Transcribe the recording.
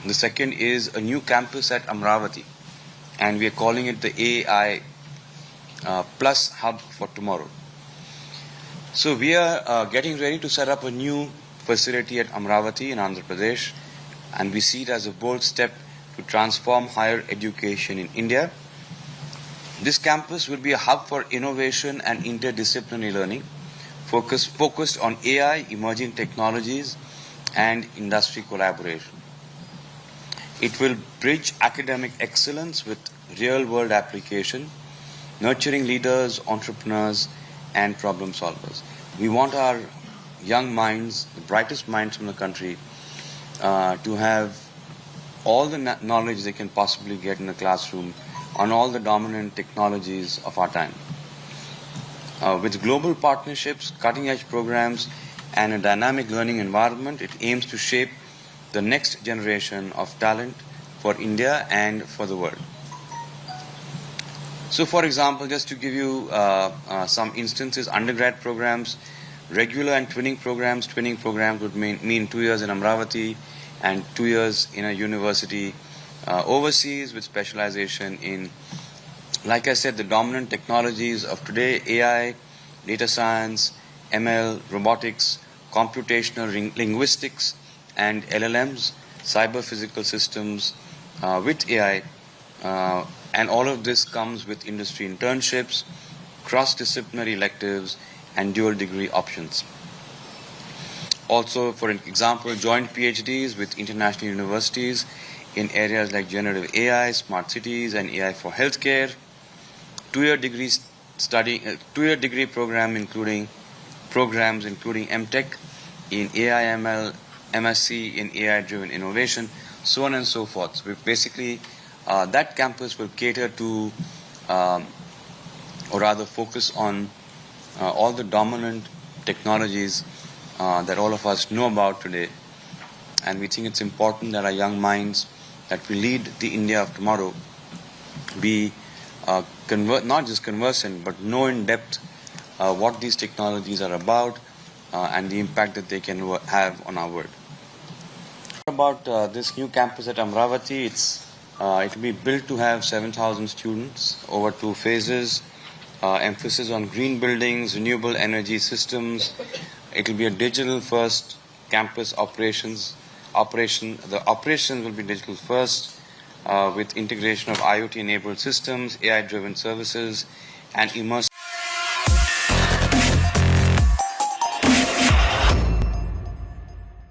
The second is a new campus at Amravati, and we are calling it the AI Plus Hub for tomorrow. So we are getting ready to set up a new facility at Amravati in Andhra Pradesh, and we see it as a bold step to transform higher education in India. This campus will be a hub for innovation and interdisciplinary learning, focused on AI, emerging technologies, and industry collaboration. It will bridge academic excellence with real-world application, nurturing leaders, entrepreneurs, and problem solvers. We want our young minds, the brightest minds from the country, to have all the knowledge they can possibly get in the classroom on all the dominant technologies of our time. With global partnerships, cutting-edge programs, and a dynamic learning environment, it aims to shape the next generation of talent for India and for the world. So, for example, just to give you some instances, undergrad programs, regular and twinning programs. Twinning programs would mean 2 years in Amravati and 2 years in a university overseas with specialization in, like I said, the dominant technologies of today: AI, data science, ML, robotics, computational linguistics, and LLMs, cyber physical systems with AI. And all of this comes with industry internships, cross-disciplinary electives, and dual degree options. Also, for example, joint PhDs with international universities in areas like generative AI, smart cities, and AI for healthcare. 2-year degree program including programs including MTech in AI ML, MSc in AI-driven innovation, so on and so forth. So basically, that campus will cater to, or rather focus on, all the dominant technologies that all of us know about today. And we think it's important that our young minds that will lead the India of tomorrow be not just conversant, but know in depth what these technologies are about and the impact that they can have on our world. About this new campus at Amravati, it will be built to have 7,000 students over 2 phases, emphasis on green buildings, renewable energy systems. It will be a digital-first campus operation. The operations will be digital first, with integration of IoT-enabled systems, AI-driven services, and immersive